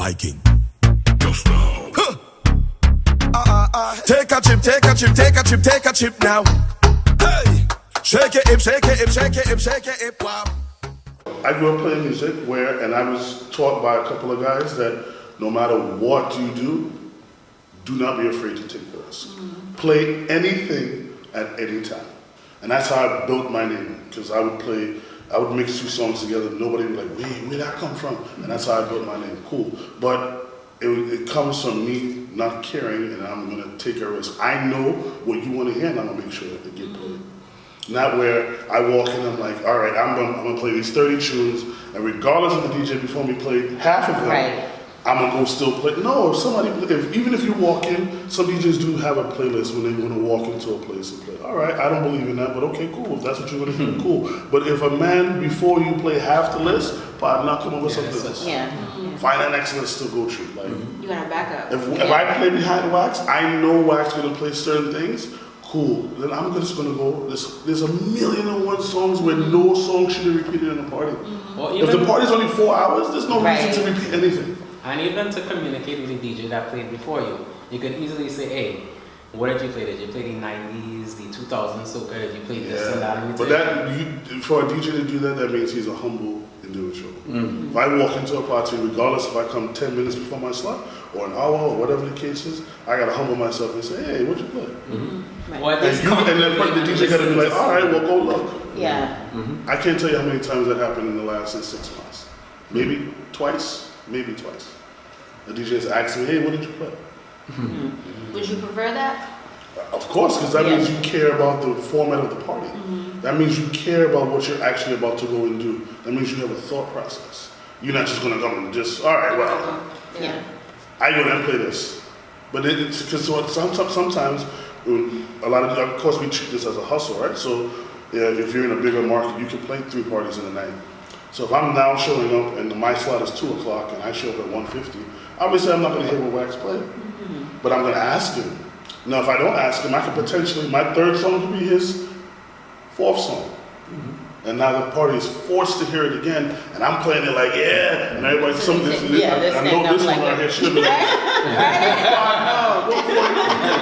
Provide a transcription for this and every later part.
Viking. Just now. Huh. Take a chip, take a chip, take a chip, take a chip now. Hey, shake your hip, shake your hip, shake your hip, shake your hip, wow. I grew up playing music and I was taught by a couple of guys that no matter what you do not be afraid to take the risk. Mm-hmm. Play anything at any time. And that's how I built my name, because I would mix two songs together, nobody would be like, wait, where'd that come from? And that's how I built my name, cool. But it comes from me not caring, and I'm gonna take a risk. I know what you wanna hear, and I'm gonna make sure that it get played. Not where I walk in, I'm like, all right, I'm gonna play these 30 tunes, and regardless of the DJ before me played half of them, right, I'm gonna go still play. No, even if you walk in, some DJs do have a playlist when they wanna walk into a place and play. All right, I don't believe in that, but okay, cool. If that's what you're gonna do, cool. But if a man before you play half the list, I'm not coming with something else. Find that next list to go through. Like, you gotta back up. If I play behind Wax, I know Wax gonna play certain things. Cool. Then I'm just gonna go. There's 1,000,001 songs where no song should be repeated in a party. Mm-hmm. If the party's only 4 hours, there's no reason to repeat anything. And even to communicate with the DJ that played before you, you could easily say, hey, what did you play? Did you play the 90s, the 2000s soca? Did you play this and that? But for a DJ to do that, that means he's a humble individual. Mm-hmm. If I walk into a party, regardless if I come 10 minutes before my slot, or an hour, or whatever the case is, I gotta humble myself and say, hey, what'd you play? Mm-hmm. Right. And then the DJ gotta be like, all right, well, go look. Yeah. Mm-hmm. I can't tell you how many times that happened in the last 6 months. Maybe twice. The DJ's asked me, hey, what did you play? Mm-hmm. Would you prefer that? Of course, because that means you care about the format of the party. Mm-hmm. That means you care about what you're actually about to go and do. That means you have a thought process. You're not just going to come and just, all right, well, I go and play this. But it's because sometimes, of course, we treat this as a hustle, right? So if you're in a bigger market, you can play 3 parties in a night. So if I'm now showing up and my slot is 2 o'clock and I show up at 1:50, obviously I'm not going to hear what Wax played. Mm-hmm. But I'm going to ask him. Now if I don't ask him, I could potentially, my 3rd song could be his 4th song. Mm-hmm. And now the party is forced to hear it again, and I'm playing it like, yeah, and everybody's I know this one right here should be like,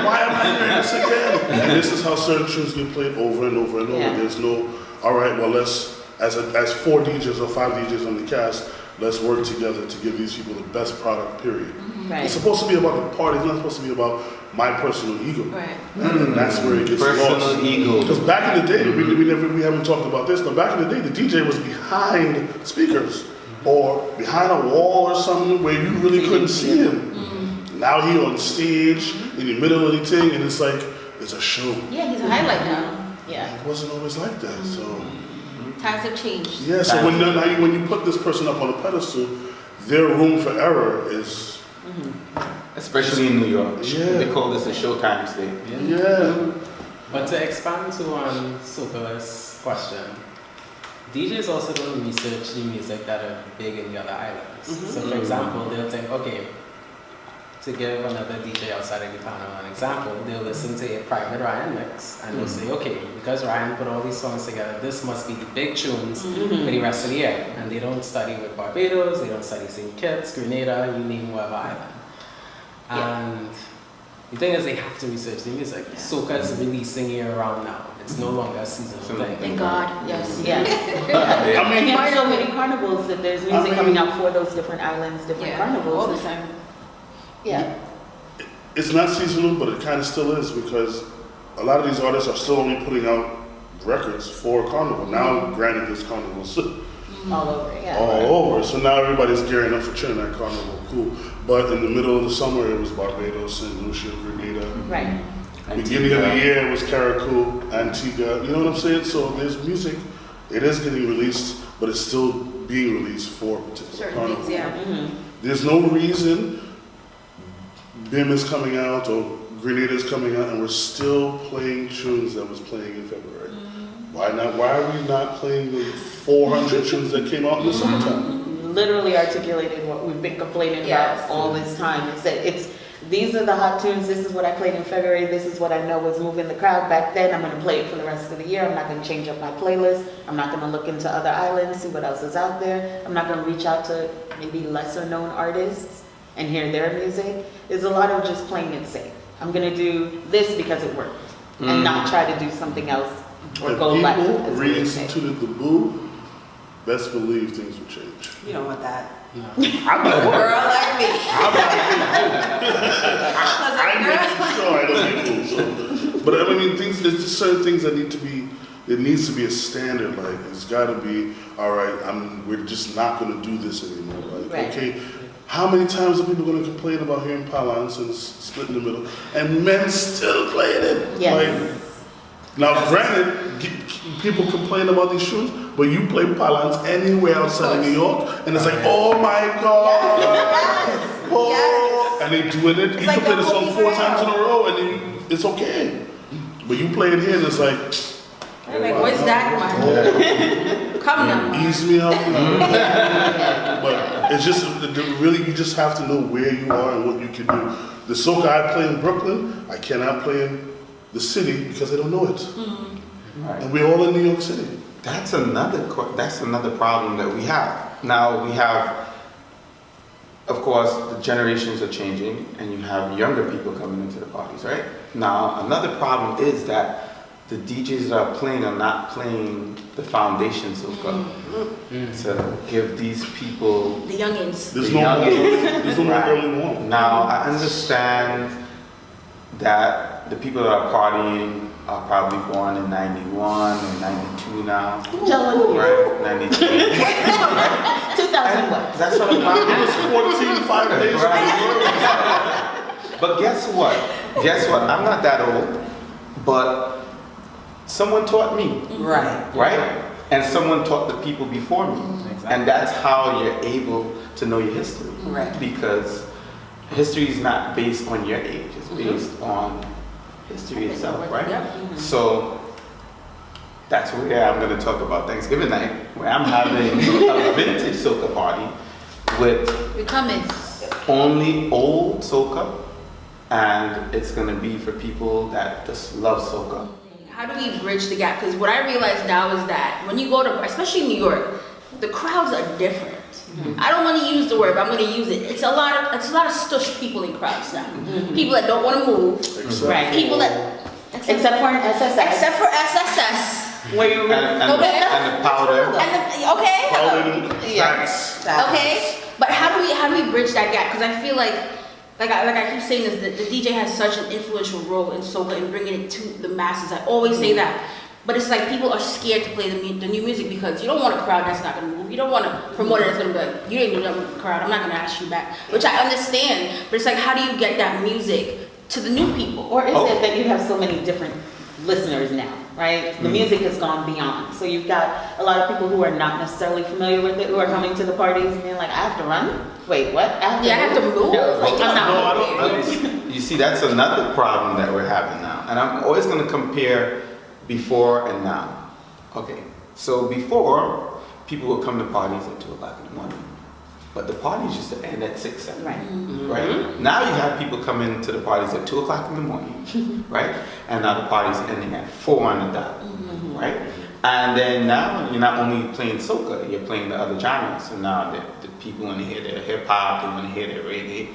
why am I hearing this again? And this is how certain tunes get played over and over and over. Yeah. There's no, all right, well let's, as 4 DJs or 5 DJs on the cast, let's work together to give these people the best product, period. Mm-hmm. Right. It's supposed to be about the party, it's not supposed to be about my personal ego. Right. And that's where it gets lost. Ego. Because back in the day, we haven't talked about this, but back in the day, the DJ was behind speakers or behind a wall or something where you really couldn't see him. Mm-hmm. Now he on stage in the middle of the thing, and it's like, it's a show. Yeah, he's a highlight now. Yeah. It wasn't always like that, so. Times have changed. Yeah, so when you put this person up on a pedestal, their room for error is... Especially in New York. Yeah. They call this a showtime state. Yeah. But to expand to Soka's question, DJs also don't research the music that are big in the other islands. Mm-hmm. So for example, they'll think, okay, to give another DJ outside of the panel an example, they'll listen to a private Ryan mix and they'll say, okay, because Ryan put all these songs together, this must be the big tunes for the rest of the year. And they don't study with Barbados, they don't study St. Kitts, Grenada, you name whatever island. And the thing is, they have to research the music. Yeah. Soca is releasing year round now. It's no longer a seasonal thing. Thank God, yes. Yeah. I mean, there's so many carnivals that there's music coming out for those different islands, different carnivals. All the time. Yeah. It's not seasonal, but it kind of still is, because a lot of these artists are still only putting out records for Carnival. Now, granted, there's carnivals all over, all over. So now everybody's gearing up for Trinidad Carnival, cool. But in the middle of the summer, it was Barbados, St. Lucia, Grenada. Right. Beginning of the year, it was Caracou, Antigua. You know what I'm saying? So there's music. It is getting released, but it's still being released for particular Carnival. Things, There's no reason BIM is coming out or Grenada is coming out, and we're still playing tunes that was playing in February. Why not? Why are we not playing the 400 tunes that came out in the summertime? Literally articulated what we've been complaining about all this time. It's these are the hot tunes. This is what I played in February. This is what I know was moving the crowd back then. I'm going to play it for the rest of the year. I'm not going to change up my playlist. I'm not going to look into other islands, see what else is out there. I'm not going to reach out to maybe lesser known artists and hear their music is a lot of just playing it safe. I'm gonna do this because it worked, and not try to do something else or If go left. people as we say. reinstituted the boo, best believe things would change. You don't want that. I'm not. Girl like me. I make sure I don't get boo. So, but I mean, there's just certain things that need to be. It needs to be a standard. Like it's got to be. All right, we're just not going to do this anymore. Like, Right. okay. How many times are people going to complain about hearing Palance and Split in the Middle, and men still playing it? Yes. Like, now, granted, people complain about these tunes, but you play Palance anywhere outside of New York, and it's like, oh my God! Oh, and they doing it. You like can play the the song Holy 4 times in Grail. a row, and it's okay. But you play it here, and it's like, I'm like, where's that one? Come now. ease me out. But it's just really, you just have to know where you are and what you can do. The soca I play in Brooklyn, I cannot play in the city because they don't know it. Right. And we're all in New York City. That's another problem that we have. Now we have, of course, the generations are changing, and you have younger people coming into the parties, right? Now another problem is that the DJs that are playing are not playing the foundation soca to give these people The youngins. There's the no youngins. there's no more Right. early warm. Now, I understand that the people that are partying are probably born in 91 and 92 now, Jello, right? 93. 2000 what? That's what I'm It was 14, 5 days ago. Right. But guess what? I'm not that old, but someone taught me, Right. right? And someone taught the people before me. And that's how you're able to know your history. Right. Because history is not based on your age, it's based on history itself, right? Yep. So that's where I'm going to talk about Thanksgiving night, where I'm having a vintage soca party with You're coming. only old soca, and it's going to be for people that just love soca. How do we bridge the gap? Because what I realize now is that when you go to, especially New York, the crowds are different. I don't want to use the word, but I'm going to use it. It's a lot of stush people in crowds now. People that don't want to move. Right. People that, Except for an SSS. except for SSS. Where you And the powder. And okay. Facts. Okay, but how do we bridge that gap? Because I feel like I keep saying this, the DJ has such an influential role in soca and bringing it to the masses. I always say that, but it's like people are scared to play the new music because you don't want a crowd that's not gonna move. You don't want a promoter that's gonna be like, you didn't do that with the crowd. I'm not gonna ask you back, which I understand. But it's like, how do you get that music to the new people? Or is it that you have so many different listeners now, right? The music has gone beyond. So you've got a lot of people who are not necessarily familiar with it, who are coming to the parties and being like, I have to run? Wait, what? I have to move? No, Like, I'm not no, I moving. You see, that's another problem that we're having now. And I'm always going to compare before and now. Okay, so before, people would come to parties at 2 o'clock in the morning. But the parties used to end at 6, 7. Right. Right? Now you have people come into the parties at 2 o'clock in the morning, right? And now the party's ending at 4 on the dot, right? And then now you're not only playing soca, you're playing the other genres. So now the people want to hear their hip hop, they want to hear their reggae.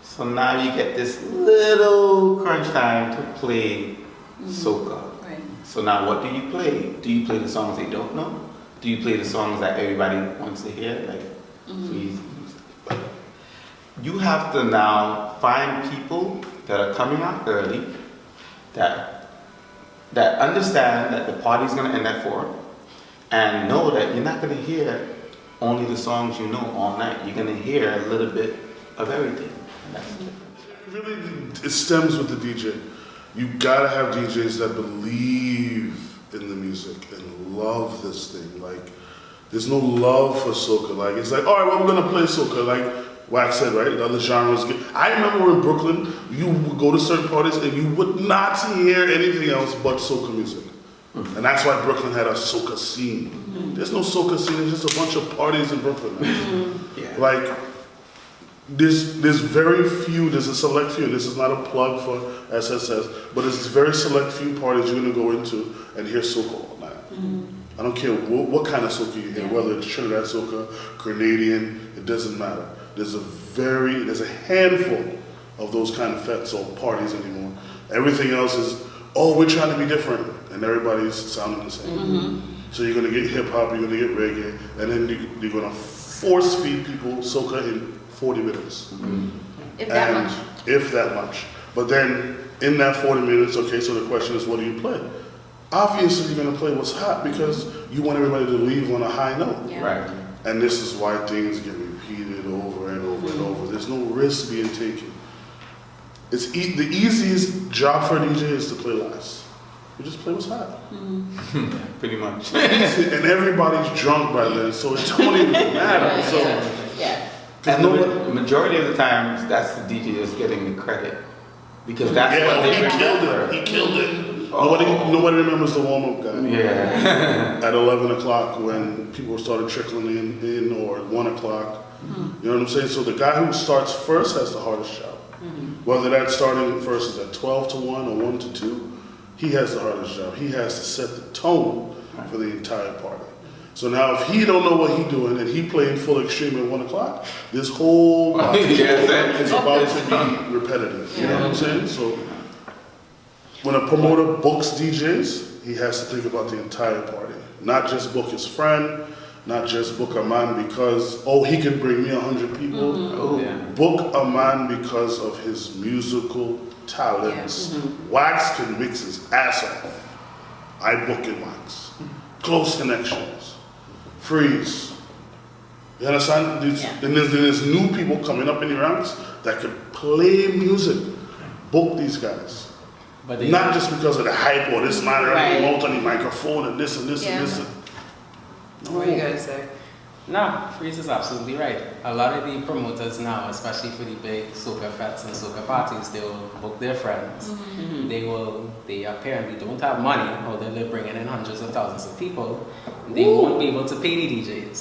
So now you get this little crunch time to play soca. Right. So now what do you play? Do you play the songs they don't know? Do you play the songs that everybody wants to hear? Like, please. You have to now find people that are coming out early, that understand that the party's gonna end at 4, and know that you're not gonna hear only the songs you know all night. You're gonna hear a little bit of everything. And that's the difference. Really, it stems with the DJ. You gotta have DJs that believe in the music and love this thing. Like, there's no love for soca. Like, it's like, all right, well, we're gonna play soca. Like Wax said, right? The other genres. I remember in Brooklyn, you would go to certain parties and you would not hear anything else but soca music. And that's why Brooklyn had a soca scene. There's no soca scene. There's just a bunch of parties in Brooklyn. Yeah. Like, there's very few, there's a select few, this is not a plug for SSS, but there's very select few parties you're gonna go into and hear soca all night. I don't care what kind of soca you hear, whether it's Trinidad soca, Grenadian, it doesn't matter. there's a handful of those kind of fetes or parties anymore. Everything else is, oh, we're trying to be different, and everybody's sounding the same. So you're gonna get hip hop, you're gonna get reggae, and then you're gonna force feed people soca in 40 minutes. If that much. If that much. But then in that 40 minutes, okay, so the question is, what do you play? Obviously, you're gonna play what's hot because you want everybody to leave on a high note. Yeah. Right. And this is why things get repeated over and over and over. There's no risk being taken. It's the easiest job for a DJ is to play last. You just play what's hot. Pretty much. And everybody's drunk by then, so it don't even matter. So, Yeah. And the majority of the times, that's the DJ that's getting the credit. Because that's what they remember. He killed it. Oh. Nobody remembers the warm-up guy. Yeah. At 11 o'clock when people started trickling in or at 1 o'clock. You know what I'm saying? So the guy who starts first has the hardest job. Whether that starting first is at 12 to 1 or 1 to 2, he has the hardest job. He has to set the tone for the entire party. So now if he don't know what he's doing and he playing full extreme at 1 o'clock, this whole party is about to be repetitive. You know what I'm saying? So when a promoter books DJs, he has to think about the entire party. Not just book his friend, not just book a man because, oh, he can bring me 100 people. Oh, yeah. Book a man because of his musical talents. Wax can mix his ass off. I book in Wax. Close connections. Freeze. You understand? Then there's new people coming up in the ranks that can play music. Book these guys. But they Not just because of the hype or this man Right. remote on the microphone and this and this and this. What are you gonna say? No, Freeze is absolutely right. A lot of the promoters now, especially for the big soca fests and soca parties, they will book their friends. They apparently don't have money, although they're bringing in hundreds of thousands of people. They won't be able to pay the DJs.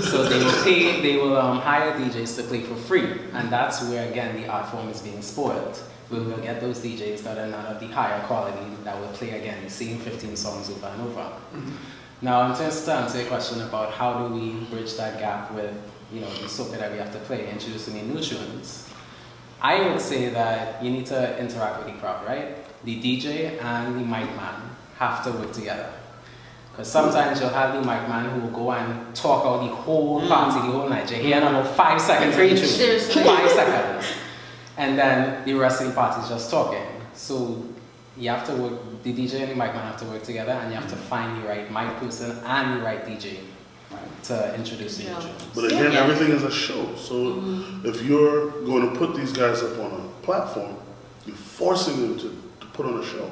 So they will hire DJs to play for free. And that's where, again, the art form is being spoiled. We will get those DJs that are not of the higher quality that will play, again, the same 15 songs over and over. Now, in terms to answer your question about how do we bridge that gap with, the soca that we have to play, introducing the new tunes, I would say that you need to interact with the crowd, right? The DJ and the mic man have to work together. Because sometimes you'll have the mic man who will go and talk out the whole party, the whole night. You hear about 5 seconds of the tune. Seriously. 5 seconds. And then the rest of the party is just talking. So you have to work, the DJ and the mic man have to work together, and you have to find the right mic person and the right DJ to introduce the new tunes. But again, everything is a show. So if you're going to put these guys up on a platform, you're forcing them to put on a show.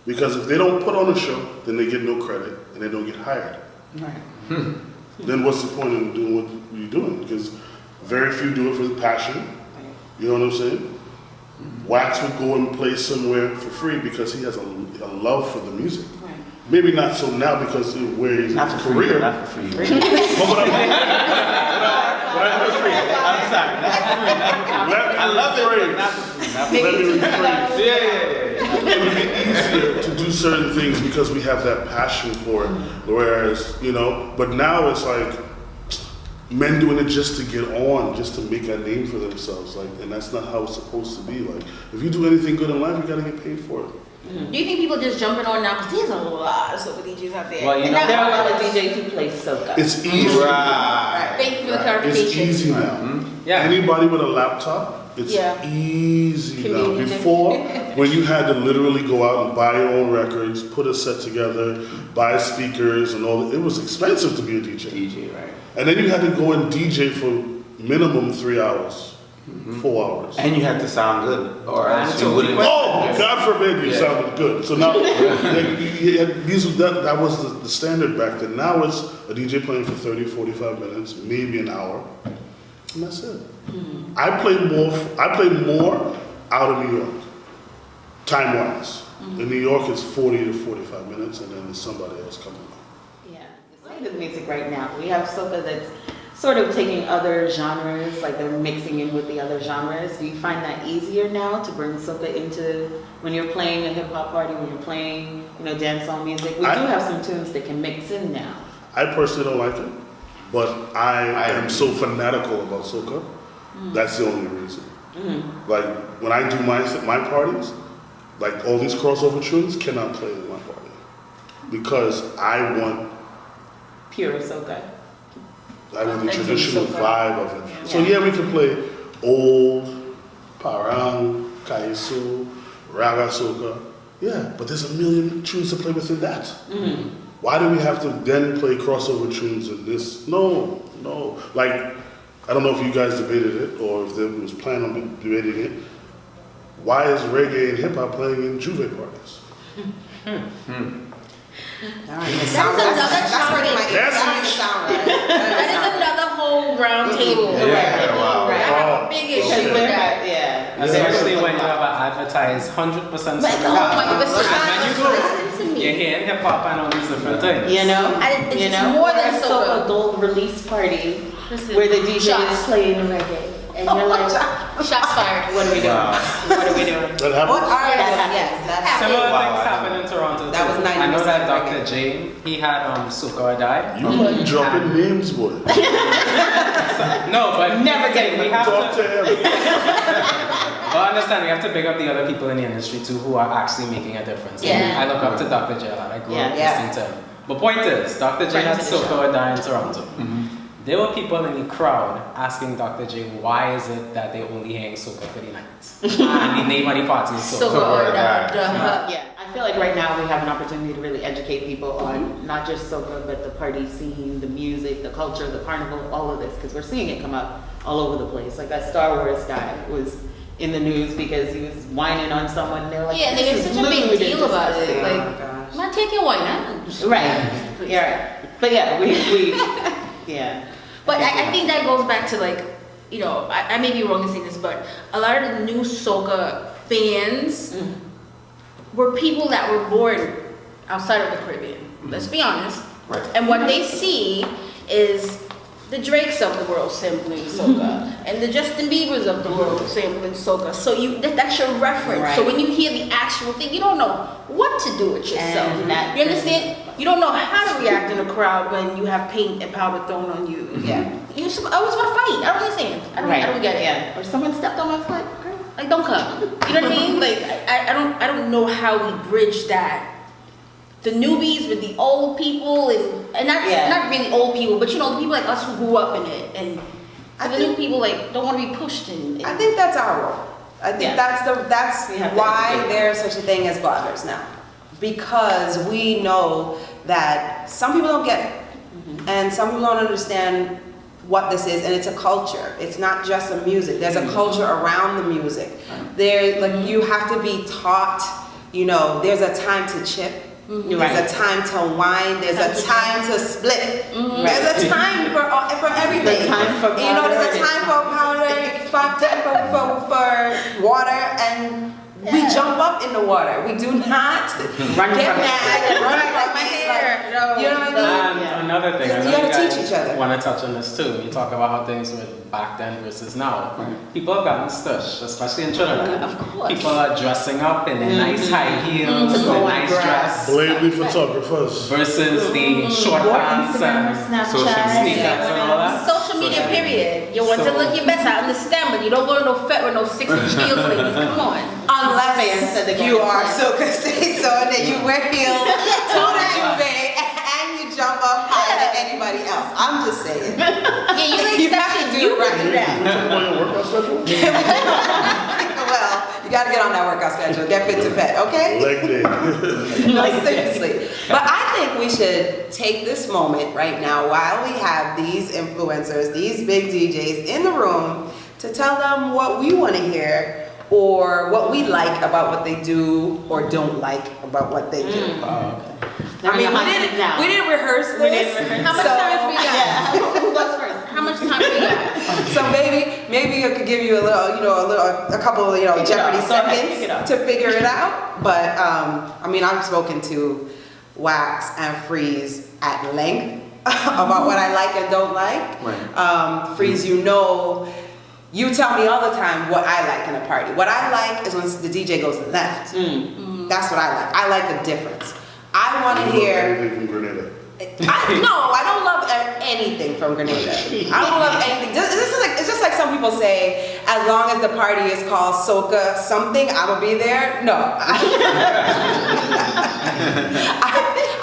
Because if they don't put on a show, then they get no credit and they don't get hired. Then what's the point in doing what you're doing? Because very few do it for the passion. You know what I'm saying? Wax would go and play somewhere for free because he has a love for the music. Right. Maybe not so now because of where he's Not his for free. career. Not for free. But what I'm sorry. Not for free. Not for free. Let me I love it, rephrase. but not for free. Not for free. Let me rephrase. Yeah. It would be easier to do certain things because we have that passion for it. Whereas, but now it's like men doing it just to get on, just to make a name for themselves. And that's not how it's supposed to be. Like, if you do anything good in life, you gotta get paid for it. Do you think people just jumping on now? Because there's a lot of soca DJs out there. Well, And There are a now- lot of DJs who play soca. It's easy. Right. Thank you for the It's clarification. easy now. Yeah. Anybody with a laptop, it's easy now. Convenient. Before, when you had to literally go out and buy your own records, put a set together, buy speakers and all that, it was expensive to be a DJ. DJ, right. And then you had to go and DJ for minimum 3 hours, 4 hours. And you have to sound good, or else you totally wouldn't. Oh, God forbid you Yeah. sounded good. So now, that was the standard back then. Now it's a DJ playing for 30, 45 minutes, maybe an hour, and that's it. I play more out of New York, time-wise. In New York, it's 40 to 45 minutes, and then there's somebody else coming on. Yeah, the state of the music right now, we have soca that's sort of taking other genres, like they're mixing in with the other genres. Do you find that easier now to bring soca into when you're playing a hip hop party, when you're playing, dancehall music? We do have some tunes that can mix in now. I personally don't like it, but I am so fanatical about soca That's the only reason. Like when I do my parties, like all these crossover tunes cannot play in my party because I want Pure soca. the Authentic traditional soca. vibe of it. So yeah, we can play old, parang, kaiso, raga soca. Yeah, but there's a million tunes to play within that. Why do we have to then play crossover tunes in this? No. Like, I don't know if you guys debated it or if there was plan on debating it. Why is reggae and hip hop playing in Juve parties? All right. That's where my sound right. That is another whole round table. Yeah, wow. Right? I have a big issue with that. Yeah. Especially when you have an advertised 100% Like, oh my God, listen to you're me. hearing hip hop and all these different things. You know? It's you know? more than Or a soca. adult release party Listen, where the DJ shots. is playing reggae. And you're like, Shots fired. what are we doing? Wow. What are we doing? That What happens. are That yes, that's Similar Wow, things I happen in Toronto That too. was I know that 90% Dr. reggae. J, he had Soca or Die. You like dropping names, boy. No, but Never get we have Talk to, to him. but understand we have to big up the other people in the industry too who are actually making a difference. Yeah. I look up to Dr. J a lot. I grew up Yeah. listening to him. But point is, Dr. J Friend had to the Soca show. or Die in Toronto. There were people in the crowd asking Dr. J why is it that they only hearing Soca for the night? And the name of the party is Soca Soca. or die. Yeah, I feel like right now we have an opportunity to really educate people on not just soca, but the party scene, the music, the culture, the carnival, all of this, because we're seeing it come up all over the place. Like that Star Wars guy was in the news because he was whining on someone, and they were like, Yeah, and they "This made is such a big lewd and deal about it. disgusting." Oh Like, my gosh. man, take your wine now. Right, yeah, but yeah, we yeah. But I think that goes back to like, you know, I may be wrong in saying this, but a lot of the new soca fans were people that were born outside of the Caribbean. Let's be honest. Right. And what they see is the Drakes of the world sampling soca and the Justin Biebers of the world sampling soca. So that's your reference. Right. So when you hear the actual thing, you don't know what to do with yourself. And that- You understand? You don't know how to react in a crowd when you have paint and powder thrown on you. Yeah. You always want to fight. I don't understand. I don't get it. Yeah, or someone stepped on my foot. Girl. Like, don't come. You know what I mean? Like, I don't know how we bridge that. The newbies with the old people, and not Yeah. not really old people, but you know, the people like us who grew up in it, and I so the think- new people like don't want to be pushed in. I think that's our role. I think Yeah. that's We have to why educate. there's such a thing as bloggers now. Because we know that some people don't get it. And some people don't understand what this is, and it's a culture. It's not just a music. There's a culture around the music. There, like, you have to be taught, you know, there's a time to chip. There's Right. a time to whine. There's a time to split. There's a time for everything. The time for You know, there's a powder. time for powder, for water, and we jump up in the water. We do not Run get from it. mad and run from my it. hair. Like, you know what I mean? And Yeah. another thing, I You know gotta you teach each other. want to touch on this too. You talk about how things were back then versus now. People have gotten stush, especially in Trinidad. Of course. People are dressing up in their nice high heels, To go their on nice grass. dress, Blame the photographers. versus the short Or pants Instagram or and social Snapchat. media. sneakers and all that. Social media, period. You want to look your best. I understand, but you don't go to no fet with no 6-inch heels, ladies. Come on. Unless said they you go are to soca stay so that you wear heels to the juve and you jump up higher than anybody else. I'm just saying. Yeah, you like You have to exception. do You it would right. do that. Talking about your workout schedule? Well, you gotta get on that workout schedule. Get fit to vet, okay? Leg day. No, seriously. But I think we should take this moment right now while we have these influencers, these big DJs in the room to tell them what we want to hear or what we like about what they do or don't like about what they do. Now I mean, you're hot now. we didn't rehearse this. How much time we got? Yeah, who goes first? How much time we got? So maybe I could give you a little, you know, a couple of, you know, Kick it Jeopardy off. Go ahead, kick it off. seconds to figure it out. But I mean, I've spoken to Wax and Freeze at length about what I like and don't like. Right. Freeze, you know, you tell me all the time what I like in a party. What I like is when the DJ goes left. That's what I like. I like the difference. I want to hear. Anything from Grenada. I don't love anything from Grenada. I don't love anything. It's just like some people say, as long as the party is called soca something, I will be there. No.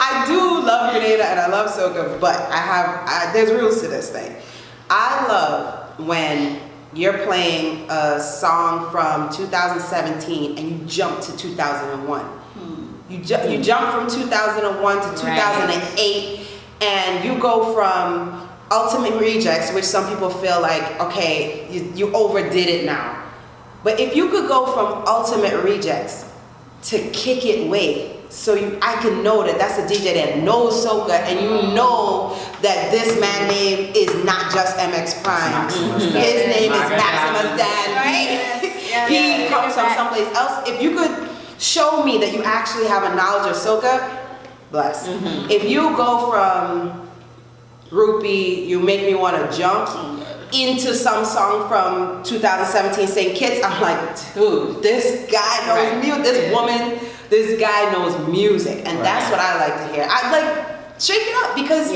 I do love Grenada and I love soca, but there's rules to this thing. I love when you're playing a song from 2017 and you jump to 2001. You jump from 2001 to 2008 and you go from Ultimate Rejects, which some people feel like, okay, you overdid it now. But if you could go from Ultimate Rejects to Kick It Way, so I can know that that's a DJ that knows soca, and you know that this man's name is not just MX Prime. His name is Maximus Dan, right? He comes from someplace else. If you could show me that you actually have a knowledge of soca, bless. If you go from Groupie, You Make Me Want to Jump into some song from 2017 St. Kitts, I'm like, dude, this guy knows music, this guy knows music, and that's what I like to hear. I like, shake it up, because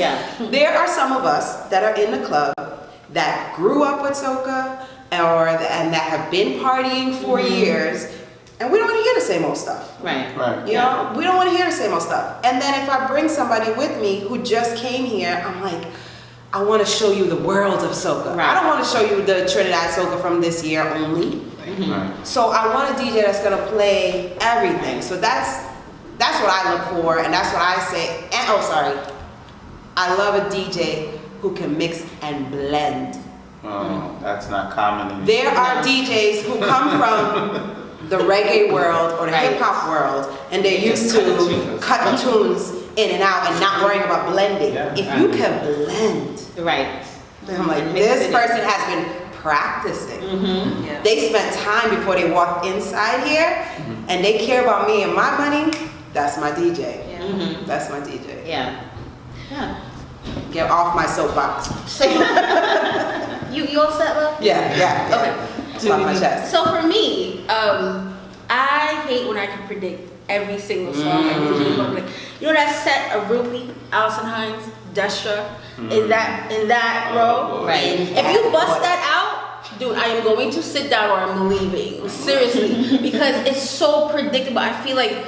there are some of us that are in the club that grew up with soca, and that have been partying for years, and we don't want to hear the same old stuff. Right. You know, we don't want to hear the same old stuff. And then if I bring somebody with me who just came here, I'm like, I want to show you the world of soca. I don't want to show you the Trinidad soca from this year only. So I want a DJ that's going to play everything. So that's what I look for, and that's what I say. And I love a DJ who can mix and blend. Oh, that's not common. There are DJs who come from the reggae world or the hip hop world, and they're used to cutting tunes in and out and not worrying about blending. If you can blend, then I'm like, this person has been practicing. They spent time before they walked inside here, and they care about me and my money. That's my DJ. That's my DJ. Get off my soapbox. You all set, love? Yeah. Okay. It's off my chest. So for me, I hate when I can predict every single song. Like, you know that set of Ruby, Alison Hines, Destra, in that row? If you bust that out, dude, I am going to sit down or I'm leaving. Seriously. Because it's so predictable. I feel like,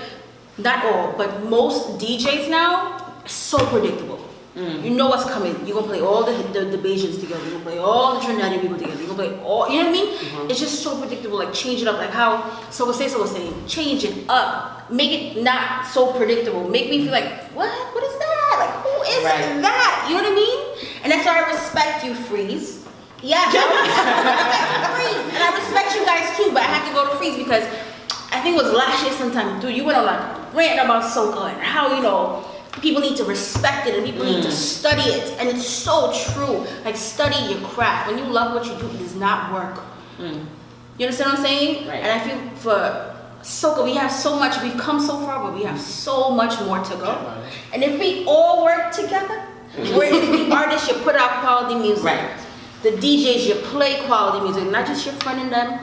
not all, but most DJs now, so predictable. You know what's coming. You're going to play all the Bajans together. You're going to play all the Trinidadian people together. You're going to play all, you know what I mean? It's just so predictable. Like, change it up. Like how Soca Say So was saying. Change it up. Make it not so predictable. Make me feel like, what? What is that? Like, who is that? You know what I mean? And that's why I respect you, Freeze. Yeah, I respect you, Freeze. And I respect you guys too, but I have to go to Freeze because I think it was last year sometime, dude, you went on like ranting about soca and how, you know, people need to respect it and people need to study it. And it's so true. Like, study your craft. When you love what you do, it does not work. You understand what I'm saying? And I feel for soca, we have so much, we've come so far, but we have so much more to go. And if we all work together, where is the artists, you put out quality music. The DJs, you play quality music, not just your friend and them,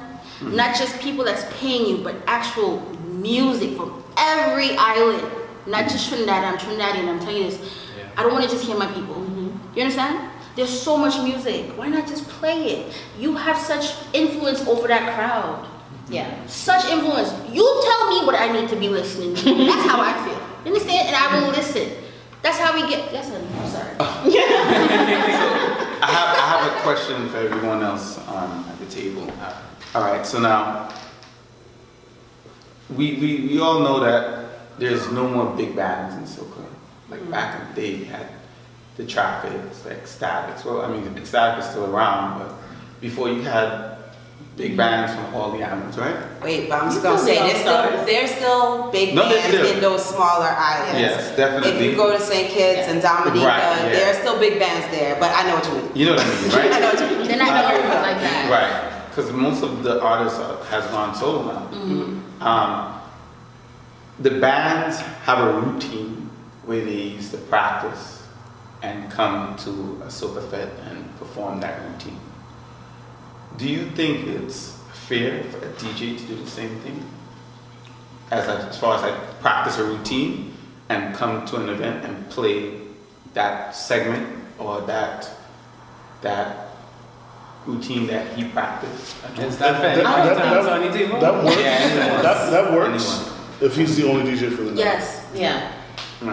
not just people that's paying you, but actual music from every island. Not just Trinidad, I'm Trinidadian, I'm telling you this. I don't want to just hear my people. You understand? There's so much music. Why not just play it? You have such influence over that crowd. Such influence. You tell me what I need to be listening to. That's how I feel. You understand? And I will listen. That's how we get. I'm sorry. So I have a question for everyone else at the table. All right. So now we all know that there's no more big bands in soca. Like back in the day, you had the Traffics, like Statics. Well, I mean, Static is still around, but before you had big bands from all the islands, right? Wait, but I'm just gonna say there's still big bands in those smaller islands. Yes, definitely. If you go to St. Kitts and Dominica, there are still big bands there. But I know what you mean. You know what I mean, right? I know what you mean. They're not everything like that. Right, because most of the artists has gone solo now. The bands have a routine where they used to practice and come to a soca fete and perform that routine. Do you think it's fair for a DJ to do the same thing? As far as like practice a routine and come to an event and play that segment or that routine that he practiced. Is that fair? So I need to evolve. That works. Yeah, anyone. That works Anyone. if he's the only DJ for the night. Yes. Yeah.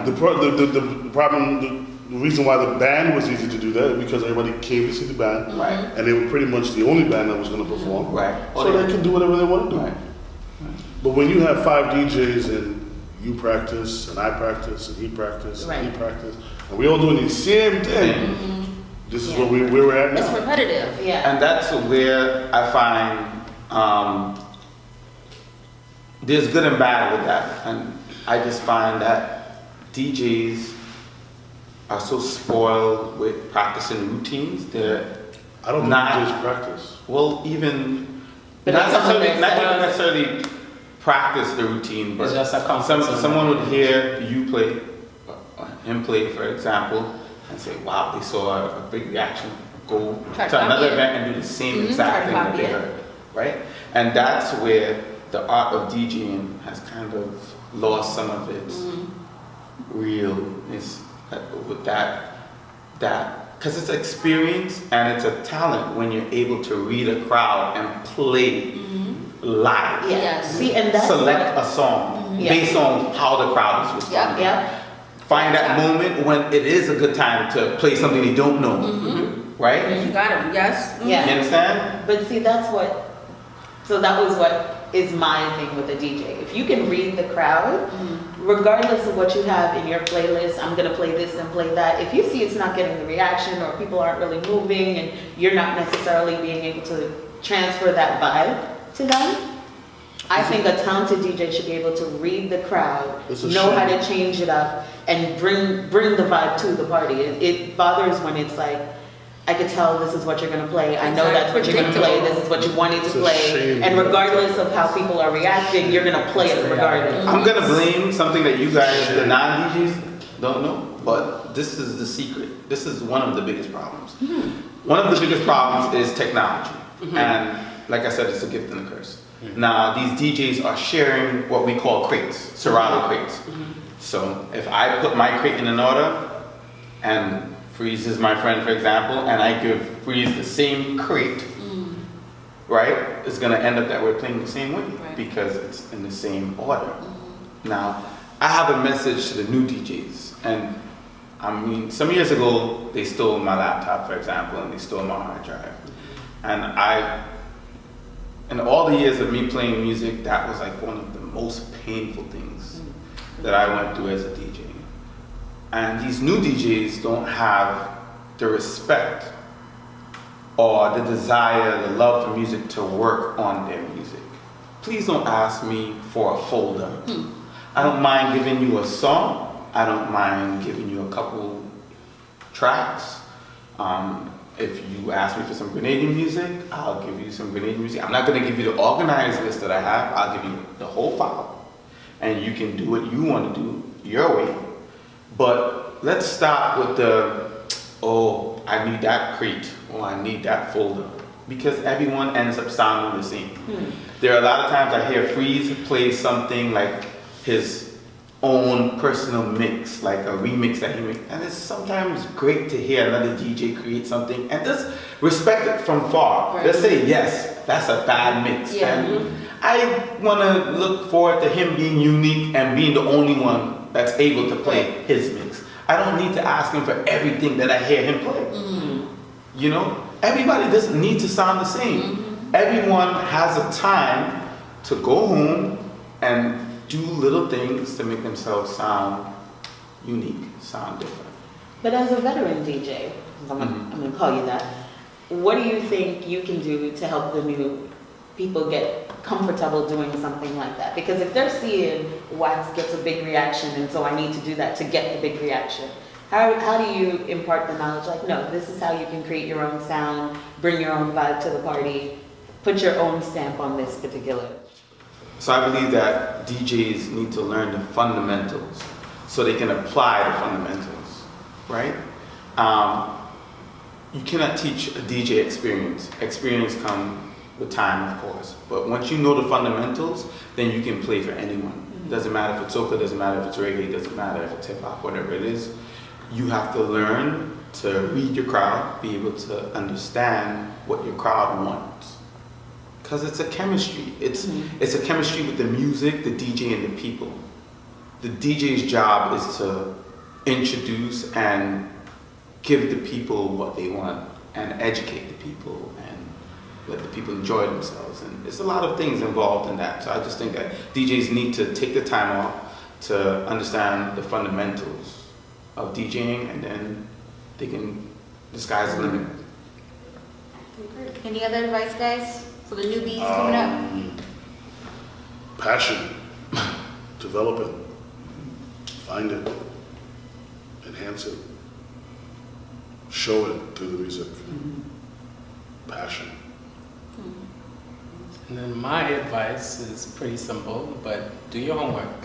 The problem, the reason why the band was easy to do that is because everybody came to see the band, Right. and they were pretty much the only band that was going to perform. Right. So they can do whatever they want to do. Right. But when you have 5 DJs and you practice, and I practice, and he practice, and he Right. practice, and we all doing the same thing, this is where we're at It's now. repetitive. Yeah. And that's where I find there's good and bad with that. And I just find that DJs are so spoiled with practicing routines. They're I don't think not, DJs practice. well, even But not it's something necessarily, not that's- even necessarily practice the routine, but It's just a comfort zone. someone would hear you play, him play, for example, and say, "Wow, they saw a big reaction." Go Try to to copy another it. event and do the same Mhm, exact try to thing that copy they it. heard, right? And that's where the art of DJing has kind of lost some of its realness with that because it's experience and it's a talent when you're able to read a crowd and play live. Yeah. Yes. See, and that's Select what, a song Yeah. based on how the crowd is responding. yeah. Find that moment when it is a good time to play something you don't know, right? You got him. Yes. Yeah. You understand? But see, that's what, so that was what is my thing with a DJ. If you can read the crowd, regardless of what you have in your playlist, I'm gonna play this and play that. If you see it's not getting the reaction or people aren't really moving and you're not necessarily being able to transfer that vibe to them, I think a talented DJ should be able to read the crowd, It's a know how shame. to change it up, and bring the vibe to the party. It bothers when it's like, I could tell this is what you're gonna play. I know that's what you're gonna play. This is what you wanted to It's a play. shame. And regardless of how people are reacting, you're gonna play it regardless. I'm gonna blame something that you guys, the non-DJs, don't know, but this is the secret. This is one of the biggest problems. One of the biggest problems is technology. And like I said, it's a gift and a curse. Now, these DJs are sharing what we call crates, Serato crates. So if I put my crate in an order, and Freeze is my friend, for example, and I give Freeze the same crate, right? It's gonna end up that we're playing the same way Right. because it's in the same order. Now, I have a message to the new DJs, and I mean, some years ago, they stole my laptop, for example, and they stole my hard drive. And in all the years of me playing music, that was like one of the most painful things that I went through as a DJ. And these new DJs don't have the respect or the desire, the love for music to work on their music. Please don't ask me for a folder. I don't mind giving you a song. I don't mind giving you a couple tracks. If you ask me for some Grenadian music, I'll give you some Grenadian music. I'm not going to give you the organized list that I have. I'll give you the whole file. And you can do what you want to do your way. But let's stop with oh, I need that crate, or I need that folder. Because everyone ends up sounding the same. There are a lot of times I hear Freeze play something like his own personal mix, like a remix that he made. And it's sometimes great to hear another DJ create something and just respect it from far. Right. Just say, yes, that's a bad mix. Yeah. And I want to look forward to him being unique and being the only one that's able to play his mix. I don't need to ask him for everything that I hear him play. You know, everybody doesn't need to sound the same. Everyone has a time to go home and do little things to make themselves sound unique, sound different. But as a veteran DJ, I'm gonna call you that, what do you think you can do to help the new people get comfortable doing something like that? Because if they're seeing Wax gets a big reaction and so I need to do that to get the big reaction, how do you impart the knowledge? Like, no, this is how you can create your own sound, bring your own vibe to the party, put your own stamp on this particular. So I believe that DJs need to learn the fundamentals so they can apply the fundamentals, right? You cannot teach a DJ experience. Experience comes with time, of course. But once you know the fundamentals, then you can play for anyone. Doesn't matter if it's soca, doesn't matter if it's reggae, doesn't matter if it's hip hop, whatever it is. You have to learn to read your crowd, be able to understand what your crowd wants. Because it's a chemistry. It's a chemistry with the music, the DJ, and the people. The DJ's job is to introduce and give the people what they want and educate the people and let the people enjoy themselves. And there's a lot of things involved in that. So I just think that DJs need to take the time off to understand the fundamentals of DJing, and then they can, the sky's the limit. Any other advice, guys, for the newbies coming up? Passion. Develop it. Find it. Enhance it. Show it through the music. Passion. And then my advice is pretty simple, but do your homework.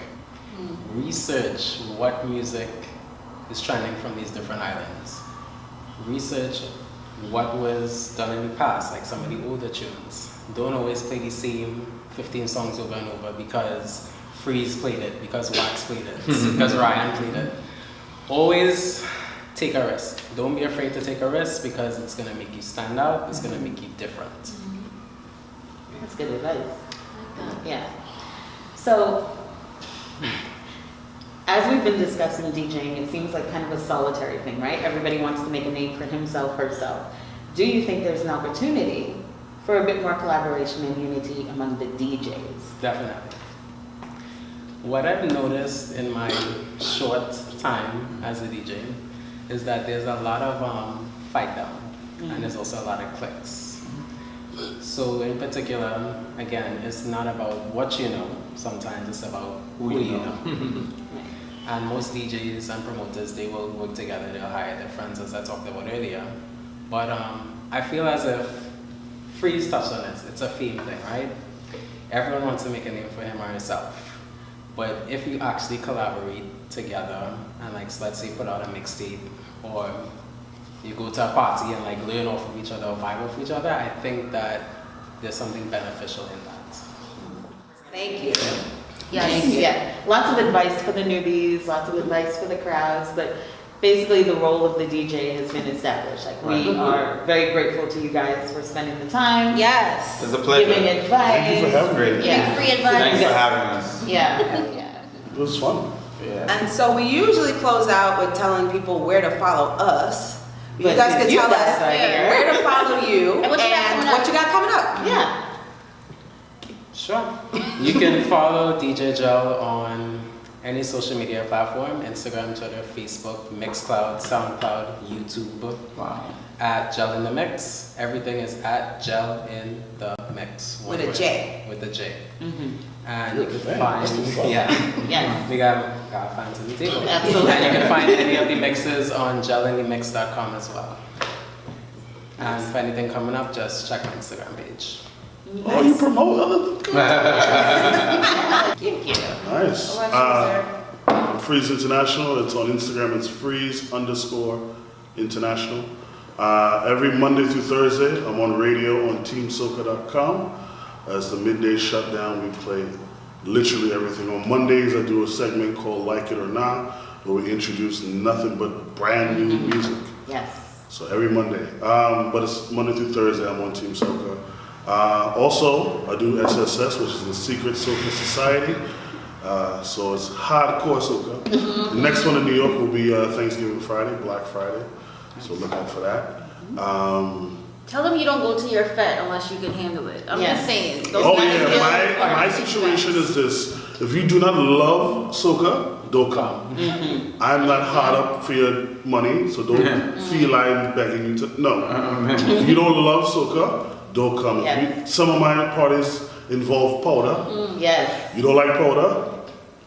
Research what music is trending from these different islands. Research what was done in the past, like some of the older tunes. Don't always play the same 15 songs over and over because Freeze played it, because Wax played it, because Ryan played it. Always take a risk. Don't be afraid to take a risk because it's gonna make you stand out, it's gonna make you different. That's good advice. Yeah. So, as we've been discussing DJing, it seems like kind of a solitary thing, right? Everybody wants to make a name for himself, herself. Do you think there's an opportunity for a bit more collaboration and unity among the DJs? Definitely. What I've noticed in my short time as a DJ is that there's a lot of fight down, and there's also a lot of clicks. So in particular, again, it's not about what you know, sometimes it's about who you know. And most DJs and promoters, they will work together, they'll hire their friends, as I talked about earlier. But I feel as if Freeze touched on this, it's a fame thing, right? Everyone wants to make a name for him or herself. But if you actually collaborate together and, like, let's say put out a mixtape, or you go to a party and, like, learn off of each other or vibe off each other, I think that there's something beneficial in that. Thank you. Yes. Yeah. Lots of advice for the newbies, lots of advice for the crowds, but basically the role of the DJ has been established. Like, we are very grateful to you guys for spending the time. Yes. It's a pleasure. Giving advice. Thank you for having me. Yeah. Free advice. Thanks for having us. Yeah. It was fun. Yeah. And so we usually close out with telling people where to follow us. You But guys since can you tell guys us are here. where to follow you And what you got coming up. what you got coming up. Yeah. Sure. You can follow DJ Gel on any social media platform: Instagram, Twitter, Facebook, Mixcloud, SoundCloud, YouTube. Wow. At Gel in the Mix. Everything is at Gel in the Mix. With a J. With a J. Mm-hmm. And you can Fan. find, That's fun. Yes. we got fans at the table. Absolutely. And you can find any of the mixes on gelinthemix.com as well. And for anything coming up, just check my Instagram page. Oh, you promote other things? Thank you. Nice. What about you, sir? Freeze International. It's on Instagram. It's freeze_international. Every Monday through Thursday, I'm on radio on teamsoca.com. As the midday shutdown, we play literally everything. On Mondays, I do a segment called Like It or Not, where we introduce nothing but brand new music. Yes. So every Monday. But it's Monday through Thursday, I'm on Team Soca. Also, I do SSS, which is the Secret Soca Society. So it's hardcore soca. The next one in New York will be Thanksgiving Friday, Black Friday. So look out for that. Tell them you don't go to your fete unless you can handle it. I'm Yes. just saying. Those Oh guys yeah, are my big situation fans. is this. If you do not love soca, don't come. I'm not hard up for your money, so don't feel I'm begging you to. No. If you don't love soca, don't come. If Yes. some of my parties involve powder. Yes. You don't like powder?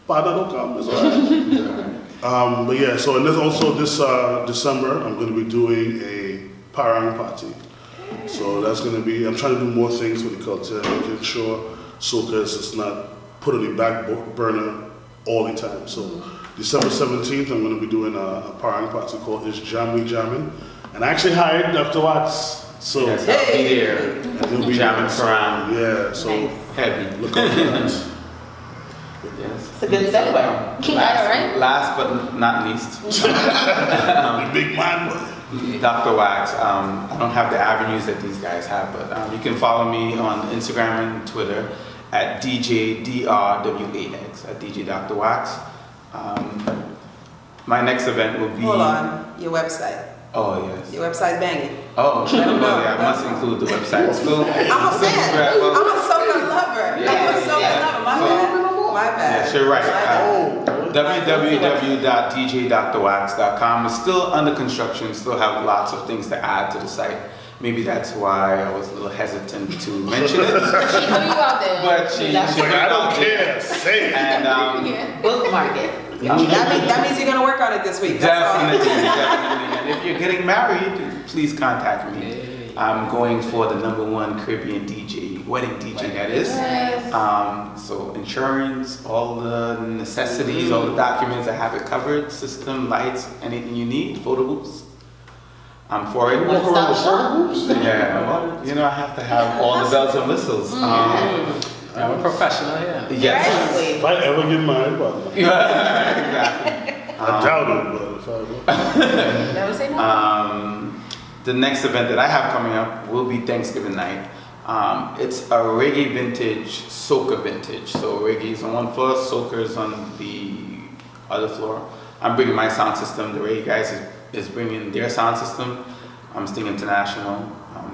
Powder don't come. It's alright. But yeah, so and there's also this December, I'm going to be doing a parang party. So that's going to be, I'm trying to do more things with the culture, making sure soca is just not put on the back burner all the time. So December 17th, I'm going to be doing a parang party called Is Jam We Jammin'. And I actually hired Dr. Watts. So Yes, I'll be there. and he'll be Jamming there. around. Yeah, so Nice. Heavy. look out for that. Yes. It's a good segue. All right. Last but not least. The big man. Dr. Wax. I don't have the avenues that these guys have, but you can follow me on Instagram and Twitter at DJDRWAX, at DJ Dr. Wax. My next event will be... Hold on, your website. Oh, yes. Your website's banging. Oh, yeah, I must include the website. I'm a fan. I'm a soca lover. I'm a soca lover. My bad. Yes, you're right. www.djdrwax.com is still under construction, still have lots of things to add to the site. Maybe that's why I was a little hesitant to mention it. She threw you out there. But she put it I don't out there. care. Say it. And Bookmark it. That means you're gonna work on it this week. definitely. And if you're getting married, please contact me. I'm going for the #1 Caribbean DJ, wedding DJ that is. So insurance, all the necessities, all the documents, I have it covered. System, lights, anything you need, photo booths. I'm for it. Walk around with photo booths? Yeah, well, I have to have all the bells and whistles. I'm a professional here. Yes. If I ever get married, well, Exactly. I doubt it, but if I will. Never say no. The next event that I have coming up will be Thanksgiving night. It's a reggae vintage, soca vintage. So reggae is on one floor, soca is on the other floor. I'm bringing my sound system. The reggae guys is bringing their sound system. I'm Sting International,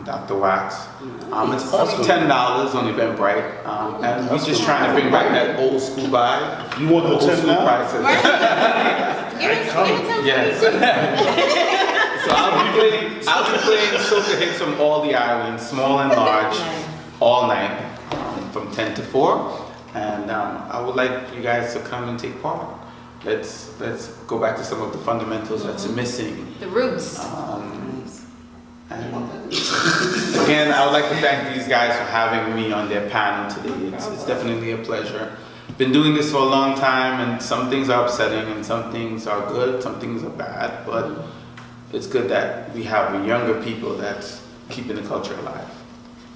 Dr. Wax. It's only $10 on Eventbrite. And we're just trying to bring back that old school vibe. You want the Old 10 school now? prices. Yes. So I'll be playing soca hits from all the islands, small and large, all night, from 10 to 4. And I would like you guys to come and take part. Let's go back to some of the fundamentals that's missing. The roots. And again, I would like to thank these guys for having me on their panel today. It's definitely a pleasure. Been doing this for a long time, and some things are upsetting, and some things are good, some things are bad, but it's good that we have younger people that's keeping the culture alive.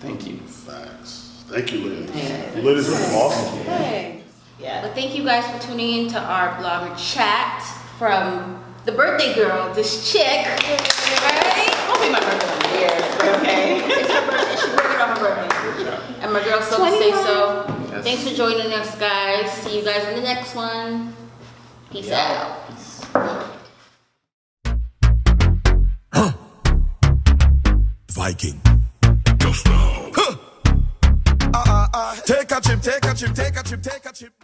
Thank you. Facts. Thank you, ladies. You ladies are awesome. Hey. Yeah. But thank you guys for tuning in to our blogger chat from the birthday girl, this chick, right? Won't be my birthday in years, but okay. It's her birthday. She's working on her birthday. And my girl so say so. Yes. Thanks for joining us, guys. See you guys in the next one. Peace out. Viking. Just now. Take a chip, take a chip, take a chip, take a chip.